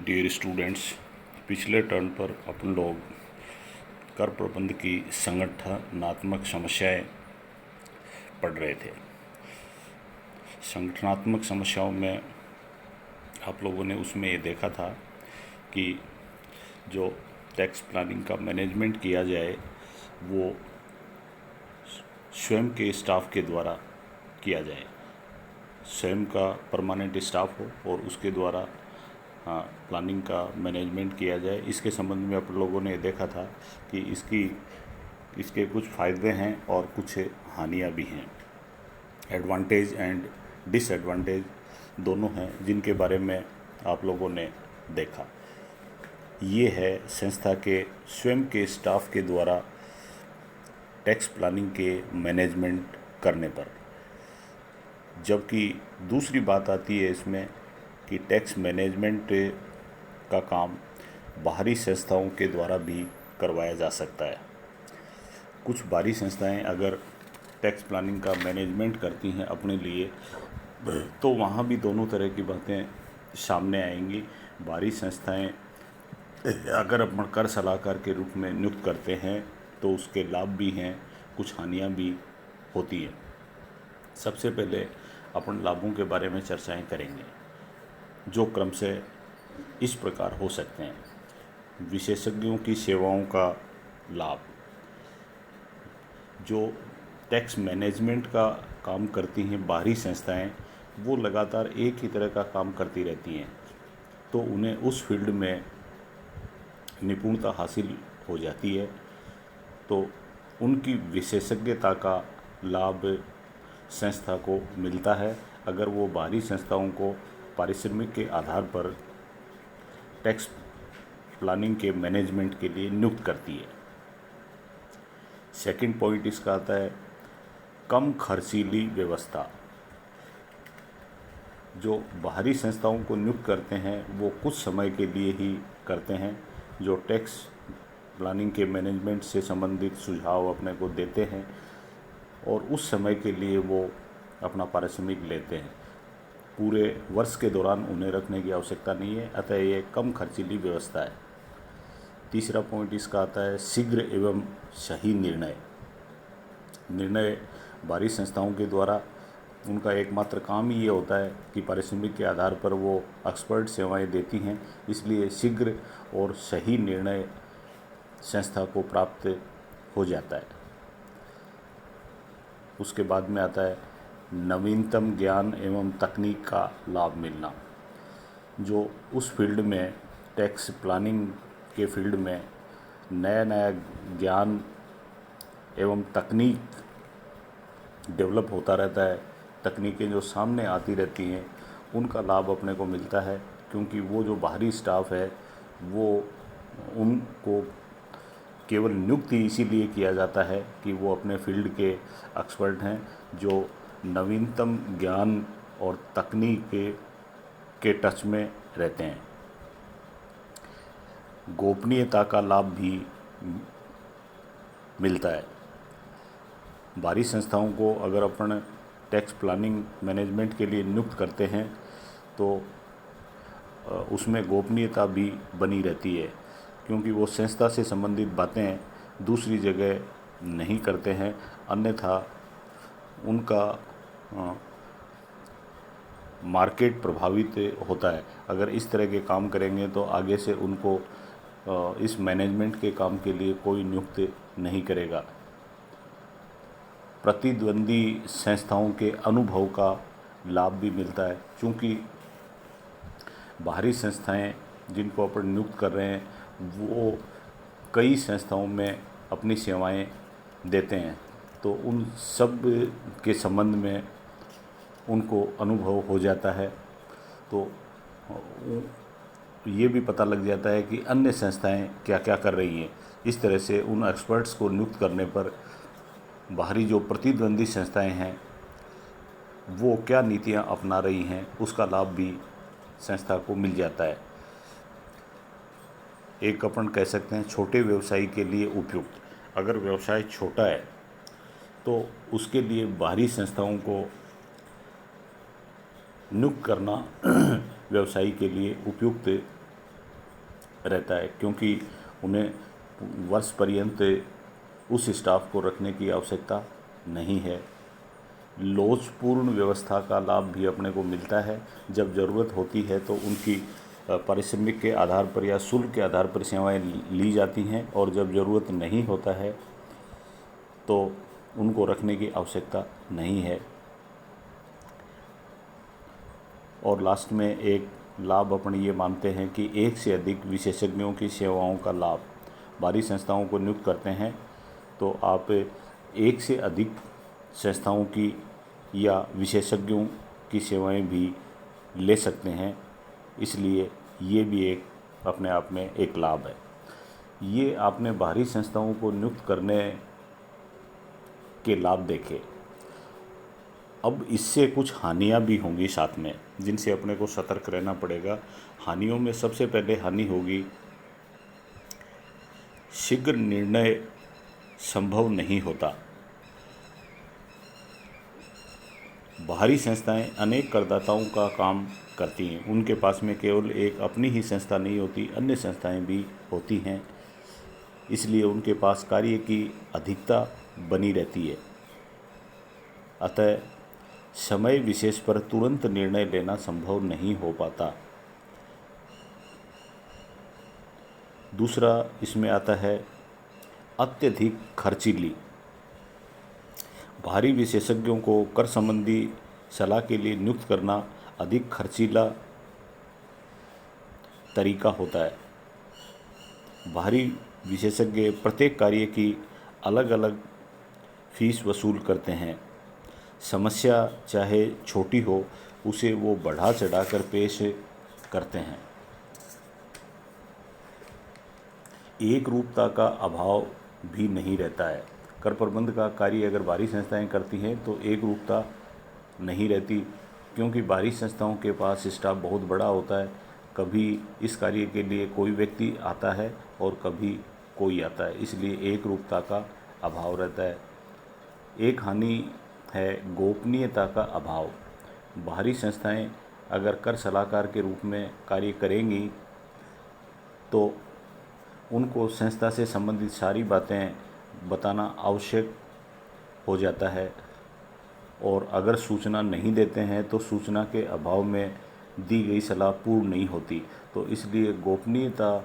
Dear students, पिछले turn पर अपन लोग कर प्रबंध की संगठनात्मक समस्याएं पढ़ रहे थे। संगठनात्मक समस्याओं में आप लोगों ने उसमें ये देखा था कि जो टैक्स प्लानिंग का मैनेजमेंट किया जाए वो स्वयं के स्टाफ के द्वारा किया जाए, स्वयं का परमानेंट स्टाफ हो और उसके द्वारा प्लानिंग का मैनेजमेंट किया जाए। इसके संबंध में आप लोगों ने देखा था कि इसके कुछ फ़ायदे हैं और कुछ हानियां भी हैं। एडवांटेज एंड डिसएडवांटेज दोनों हैं जिनके बारे में आप लोगों ने देखा। ये है संस्था के स्वयं के स्टाफ के द्वारा टैक्स प्लानिंग के मैनेजमेंट करने पर। जबकि दूसरी बात आती है इसमें कि टैक्स मैनेजमेंट का काम बाहरी संस्थाओं के द्वारा भी करवाया जा सकता है। कुछ बाहरी संस्थाएं अगर टैक्स प्लानिंग का मैनेजमेंट करती हैं अपने लिए तो वहाँ भी दोनों तरह की बातें सामने आएंगी। बाहरी संस्थाएं अगर अपन कर सलाहकार के रूप में नियुक्त करते हैं तो उसके लाभ भी हैं, कुछ हानियाँ भी होती हैं। सबसे पहले अपन लाभों के बारे में चर्चाएं करेंगे जो क्रम से इस प्रकार हो सकते हैं। विशेषज्ञों की सेवाओं का लाभ। जो टैक्स मैनेजमेंट का काम करती हैं बाहरी संस्थाएं वो लगातार एक ही तरह का काम करती रहती हैं, तो उन्हें उस फील्ड में निपुणता हासिल हो जाती है, तो उनकी विशेषज्ञता का लाभ संस्था को मिलता है अगर वो बाहरी संस्थाओं को पारिश्रमिक के आधार पर टैक्स प्लानिंग के मैनेजमेंट के लिए नियुक्त करती है। सेकंड पॉइंट इसका आता है कम खर्चीली व्यवस्था। जो बाहरी संस्थाओं को नियुक्त करते हैं वो कुछ समय के लिए ही करते हैं, जो टैक्स प्लानिंग के मैनेजमेंट से संबंधित सुझाव अपने को देते हैं और उस समय के लिए वो अपना पारिश्रमिक लेते हैं। पूरे वर्ष के दौरान उन्हें रखने की आवश्यकता नहीं है, अतः ये कम खर्चीली व्यवस्था है। तीसरा पॉइंट इसका आता है शीघ्र एवं सही निर्णय। बाहरी संस्थाओं के द्वारा उनका एकमात्र काम ही ये होता है कि पारिश्रमिक के आधार पर वो एक्सपर्ट सेवाएं देती हैं, इसलिए शीघ्र और सही निर्णय संस्था को प्राप्त हो जाता है। उसके बाद में आता है नवीनतम ज्ञान एवं तकनीक का लाभ मिलना। जो उस फील्ड में टैक्स प्लानिंग के फील्ड में नया नया ज्ञान एवं तकनीक डेवलप होता रहता है, तकनीकें जो सामने आती रहती हैं उनका लाभ अपने को मिलता है, क्योंकि वो जो बाहरी स्टाफ है वो उनको केवल नियुक्त ही इसीलिए किया जाता है कि वो अपने फील्ड के एक्सपर्ट हैं जो नवीनतम ज्ञान और तकनीक के टच में रहते हैं। गोपनीयता का लाभ भी मिलता है। बाहरी संस्थाओं को अगर अपन टैक्स प्लानिंग मैनेजमेंट के लिए नियुक्त करते हैं तो उसमें गोपनीयता भी बनी रहती है, क्योंकि वो संस्था से संबंधित बातें दूसरी जगह नहीं करते हैं, अन्यथा उनका मार्केट प्रभावित होता है। अगर इस तरह के काम करेंगे तो आगे से उनको इस मैनेजमेंट के काम के लिए कोई नियुक्त नहीं करेगा। प्रतिद्वंदी संस्थाओं के अनुभव का लाभ भी मिलता है, क्योंकि बाहरी संस्थाएं जिनको अपन नियुक्त कर रहे हैं वो कई संस्थाओं में अपनी सेवाएं देते हैं, तो उन सब के संबंध में उनको अनुभव हो जाता है, तो ये भी पता लग जाता है कि अन्य संस्थाएं क्या क्या कर रही हैं। इस तरह से उन एक्सपर्ट्स को नियुक्त करने पर बाहरी जो प्रतिद्वंदी संस्थाएं हैं वो क्या नीतियां अपना रही हैं उसका लाभ भी संस्था को मिल जाता है। एक अपन कह सकते हैं छोटे व्यवसायी के लिए उपयुक्त। अगर व्यवसाय छोटा है तो उसके लिए बाहरी संस्थाओं को नियुक्त करना व्यवसायी के लिए उपयुक्त रहता है, क्योंकि उन्हें वर्ष पर्यंत उस स्टाफ को रखने की आवश्यकता नहीं है। लोचपूर्ण व्यवस्था का लाभ भी अपने को मिलता है। जब ज़रूरत होती है तो उनकी पारिश्रमिक के आधार पर या शुल्क के आधार पर सेवाएं ली जाती हैं, और जब ज़रूरत नहीं होता है तो उनको रखने की आवश्यकता नहीं है। और लास्ट में एक लाभ अपन ये मानते हैं कि एक से अधिक विशेषज्ञों की सेवाओं का लाभ। बाहरी संस्थाओं को नियुक्त करते हैं तो आप एक से अधिक संस्थाओं की या विशेषज्ञों की सेवाएं भी ले सकते हैं, इसलिए ये भी एक अपने आप में एक लाभ है। ये आपने बाहरी संस्थाओं को नियुक्त करने के लाभ देखे। अब इससे कुछ हानियां भी होंगी साथ में, जिनसे अपने को सतर्क रहना पड़ेगा। हानियों में सबसे पहले हानि होगी, शीघ्र निर्णय संभव नहीं होता। बाहरी संस्थाएं अनेक करदाताओं का काम करती हैं, उनके पास में केवल एक अपनी ही संस्था नहीं होती, अन्य संस्थाएं भी होती हैं, इसलिए उनके पास कार्य की अधिकता बनी रहती है। अतः समय विशेष पर तुरंत निर्णय लेना संभव नहीं हो पाता। दूसरा इसमें आता है अत्यधिक खर्चीली। बाहरी विशेषज्ञों को कर संबंधी सलाह के लिए नियुक्त करना अधिक खर्चीला तरीका होता है। बाहरी विशेषज्ञ प्रत्येक कार्य की अलग अलग फीस वसूल करते हैं। समस्या चाहे छोटी हो, उसे वो बढ़ा चढ़ाकर पेश करते हैं। एक रूपता का अभाव भी नहीं रहता है। कर प्रबंध का कार्य अगर बाहरी संस्थाएं करती हैं तो एक रूपता नहीं रहती, क्योंकि बाहरी संस्थाओं के पास स्टाफ बहुत बड़ा होता है। कभी इस कार्य के लिए कोई व्यक्ति आता है और कभी कोई आता है, इसलिए एक रूपता का अभाव रहता है। एक हानि है गोपनीयता का अभाव। बाहरी संस्थाएं अगर कर सलाहकार के रूप में कार्य करेंगी तो उनको संस्था से संबंधित सारी बातें बताना आवश्यक हो जाता है, और अगर सूचना नहीं देते हैं तो सूचना के अभाव में दी गई सलाह पूर्ण नहीं होती। तो इसलिए गोपनीयता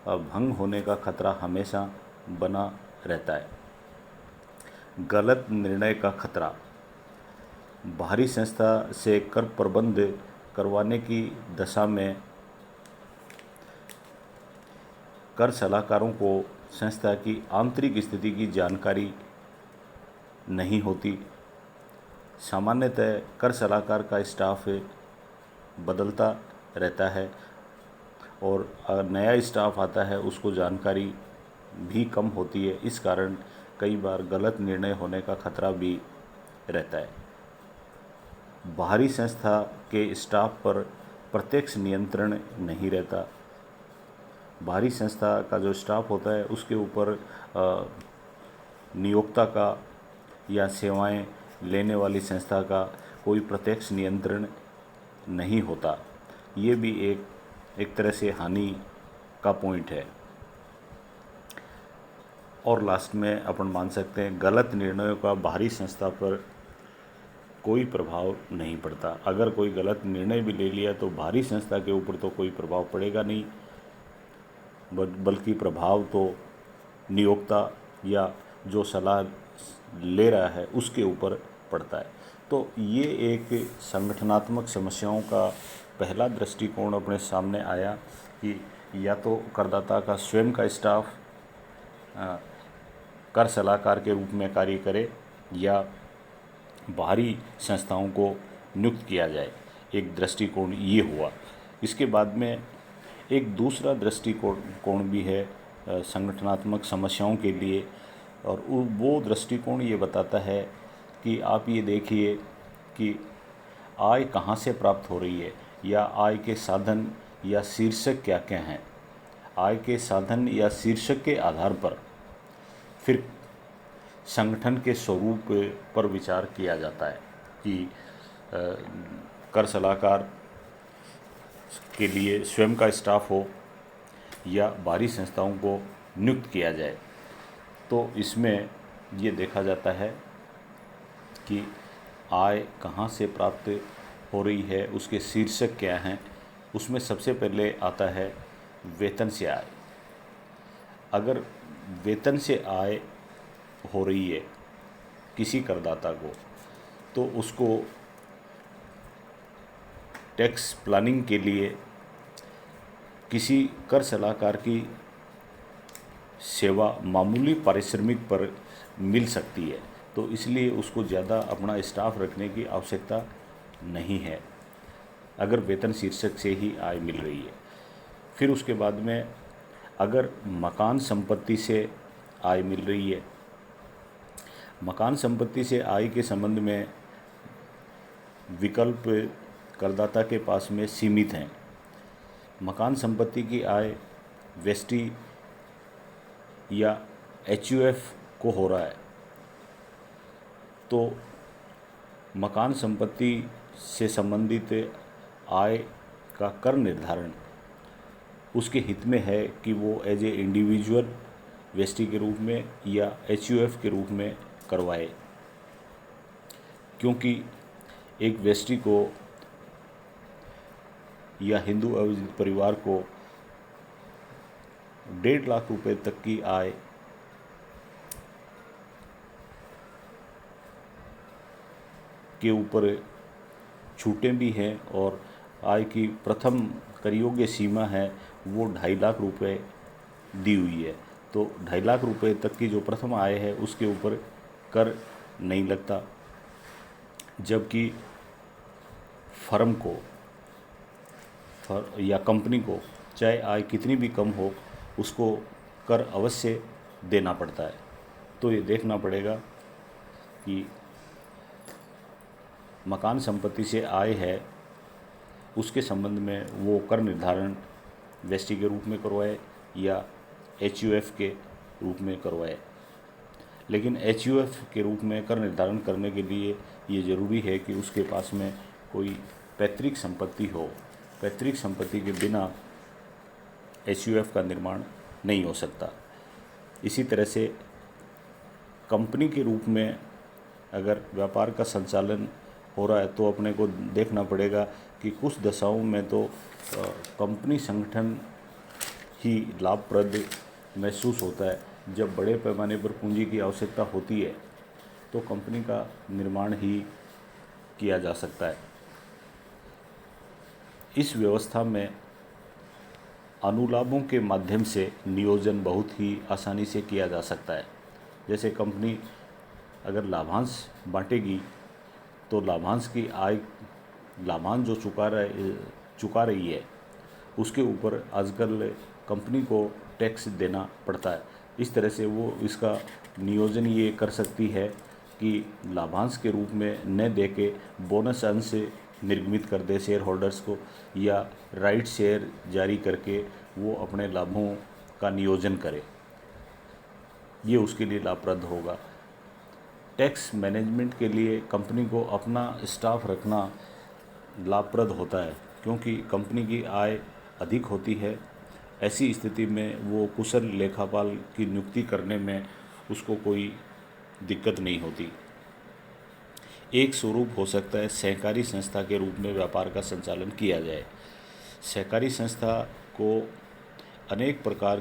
भंग होने का खतरा हमेशा बना रहता है। गलत निर्णय का खतरा। बाहरी संस्था से कर प्रबंध करवाने की दशा में कर सलाहकारों को संस्था की आंतरिक स्थिति की जानकारी नहीं होती। सामान्यतः कर सलाहकार का स्टाफ बदलता रहता है, और नया स्टाफ आता है उसको जानकारी भी कम होती है। इस कारण कई बार गलत निर्णय होने का खतरा भी रहता है। बाहरी संस्था के स्टाफ पर प्रत्यक्ष नियंत्रण नहीं रहता। बाहरी संस्था का जो स्टाफ होता है उसके ऊपर नियोक्ता का या सेवाएं लेने वाली संस्था का कोई प्रत्यक्ष नियंत्रण नहीं होता। ये भी एक तरह से हानि का पॉइंट है। और लास्ट में अपन मान सकते हैं गलत निर्णयों का बाहरी संस्था पर कोई प्रभाव नहीं पड़ता। अगर कोई गलत निर्णय भी ले लिया तो बाहरी संस्था के ऊपर तो कोई प्रभाव पड़ेगा नहीं, बल्कि प्रभाव तो नियोक्ता या जो सलाह ले रहा है उसके ऊपर पड़ता है। तो ये एक संगठनात्मक समस्याओं का पहला दृष्टिकोण अपने सामने आया कि या तो करदाता का स्वयं का स्टाफ कर सलाहकार के रूप में कार्य करे या बाहरी संस्थाओं को नियुक्त किया जाए। एक दृष्टिकोण ये हुआ। इसके बाद में एक दूसरा दृष्टिकोण भी है संगठनात्मक समस्याओं के लिए, और वो दृष्टिकोण ये बताता है कि आप ये देखिए कि आय कहाँ से प्राप्त हो रही है, या आय के साधन या शीर्षक क्या क्या हैं। आय के साधन या शीर्षक के आधार पर फिर संगठन के स्वरूप पर विचार किया जाता है कि कर सलाहकार के लिए स्वयं का स्टाफ हो या बाहरी संस्थाओं को नियुक्त किया जाए। तो इसमें ये देखा जाता है कि आय कहाँ से प्राप्त हो रही है, उसके शीर्षक क्या हैं। उसमें सबसे पहले आता है वेतन से आय। अगर वेतन से आय हो रही है किसी करदाता को, तो उसको टैक्स प्लानिंग के लिए किसी कर सलाहकार की सेवा मामूली पारिश्रमिक पर मिल सकती है। तो इसलिए उसको ज़्यादा अपना स्टाफ रखने की आवश्यकता नहीं है, अगर वेतन शीर्षक से ही आय मिल रही है। फिर उसके बाद में अगर मकान संपत्ति से आय मिल रही है, मकान संपत्ति से आय के संबंध में विकल्प करदाता के पास में सीमित हैं। मकान संपत्ति की आय वेस्टी या एचयूएफ को हो रहा है, तो मकान संपत्ति से संबंधित आय का कर निर्धारण उसके हित में है कि वो एज ए इंडिविजुअल वेस्टी के रूप में या एचयूएफ के रूप में करवाए, क्योंकि एक वेस्टी को या हिंदू अविभजित परिवार को 1.5 लाख रुपए तक की आय के ऊपर छूटें भी हैं, और आय की प्रथम कर योग्य सीमा है वो 2.5 लाख रुपए दी हुई है। तो 2.5 लाख रुपए तक की जो प्रथम आय है उसके ऊपर कर नहीं लगता, जबकि फर्म को या कंपनी को चाहे आय कितनी भी कम हो उसको कर अवश्य देना पड़ता है। तो ये देखना पड़ेगा कि मकान संपत्ति से आय है उसके संबंध में वो कर निर्धारण वेस्टी के रूप में करवाए या एचयूएफ के रूप में करवाए। लेकिन एचयूएफ के रूप में कर निर्धारण करने के लिए ये ज़रूरी है कि उसके पास में कोई पैतृक संपत्ति हो। पैतृक संपत्ति के बिना एचयूएफ का निर्माण नहीं हो सकता। इसी तरह से कंपनी के रूप में अगर व्यापार का संचालन हो रहा है तो अपने को देखना पड़ेगा कि कुछ दशाओं में तो कंपनी संगठन ही लाभप्रद महसूस होता है। जब बड़े पैमाने पर पूंजी की आवश्यकता होती है तो कंपनी का निर्माण ही किया जा सकता है। इस व्यवस्था में अनुलाभों के माध्यम से नियोजन बहुत ही आसानी से किया जा सकता है। जैसे कंपनी अगर लाभांश बांटेगी तो लाभांश की आय, लाभांश जो चुका रही है उसके ऊपर आजकल कंपनी को टैक्स देना पड़ता है। इस तरह से वो इसका नियोजन ये कर सकती है कि लाभांश के रूप में न दे के बोनस अंश निर्गमित कर दे शेयर होल्डर्स को, या राइट शेयर जारी करके वो अपने लाभों का नियोजन करे। ये उसके लिए लाभप्रद होगा। टैक्स मैनेजमेंट के लिए कंपनी को अपना स्टाफ रखना लाभप्रद होता है, क्योंकि कंपनी की आय अधिक होती है। ऐसी स्थिति में वो कुशल लेखापाल की नियुक्ति करने में उसको कोई दिक्कत नहीं होती। एक स्वरूप हो सकता है सहकारी संस्था के रूप में व्यापार का संचालन किया जाए। सहकारी संस्था को अनेक प्रकार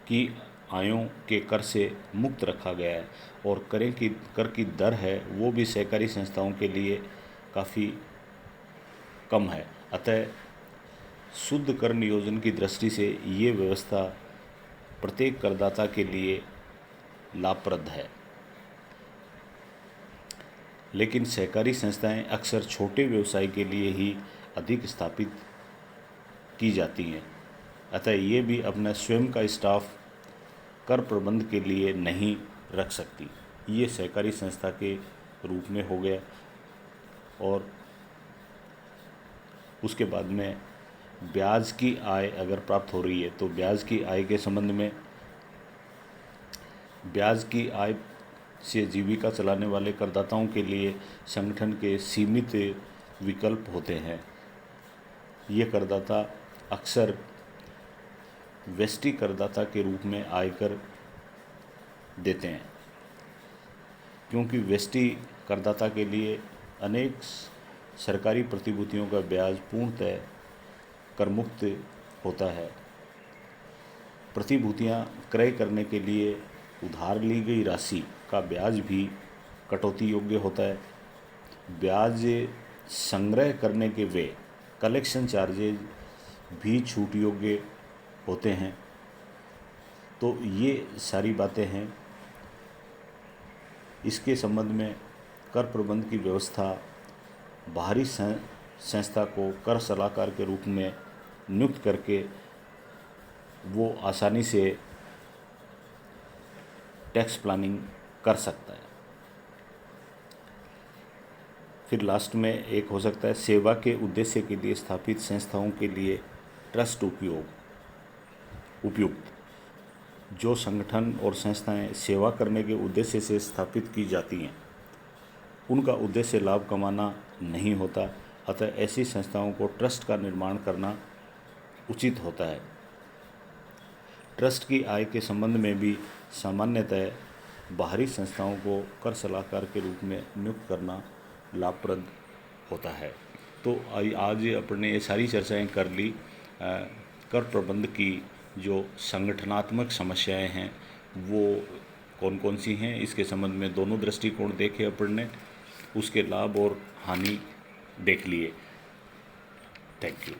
की आयों के कर से मुक्त रखा गया है, और कर की दर है वो भी सहकारी संस्थाओं के लिए काफ़ी कम है। अतः शुद्ध कर नियोजन की दृष्टि से ये व्यवस्था प्रत्येक करदाता के लिए लाभप्रद है। लेकिन सहकारी संस्थाएं अक्सर छोटे व्यवसाय के लिए ही अधिक स्थापित की जाती हैं। अतः ये भी अपना स्वयं का स्टाफ कर प्रबंध के लिए नहीं रख सकती। ये सहकारी संस्था के रूप में हो गया। और उसके बाद में ब्याज की आय अगर प्राप्त हो रही है तो ब्याज की आय के संबंध में ब्याज की आय से जीविका चलाने वाले करदाताओं के लिए संगठन के सीमित विकल्प होते हैं। ये करदाता अक्सर व्यष्टि करदाता के रूप में आयकर देते हैं, क्योंकि व्यष्टि करदाता के लिए अनेक सरकारी प्रतिभूतियों का ब्याज पूर्णतः कर मुक्त होता है। प्रतिभूतियां क्रय करने के लिए उधार ली गई राशि का ब्याज भी कटौती योग्य होता है। ब्याज संग्रह करने के वे कलेक्शन चार्जेज भी छूट योग्य होते हैं। तो ये सारी बातें हैं। इसके संबंध में कर प्रबंध की व्यवस्था बाहरी संस्था को कर सलाहकार के रूप में नियुक्त करके वो आसानी से टैक्स प्लानिंग कर सकता है। फिर लास्ट में एक हो सकता है सेवा के उद्देश्य के लिए स्थापित संस्थाओं के लिए ट्रस्ट उपयुक्त। जो संगठन और संस्थाएं सेवा करने के उद्देश्य से स्थापित की जाती हैं उनका उद्देश्य लाभ कमाना नहीं होता, अतः ऐसी संस्थाओं को ट्रस्ट का निर्माण करना उचित होता है। ट्रस्ट की आय के संबंध में भी सामान्यतः बाहरी संस्थाओं को कर सलाहकार के रूप में नियुक्त करना लाभप्रद होता है। तो आज अपने ये सारी चर्चाएं कर ली। कर प्रबंध की जो संगठनात्मक समस्याएं हैं वो कौन कौन सी हैं, इसके संबंध में दोनों दृष्टिकोण देखे अपन ने, उसके लाभ और हानि देख लिए। Thank you.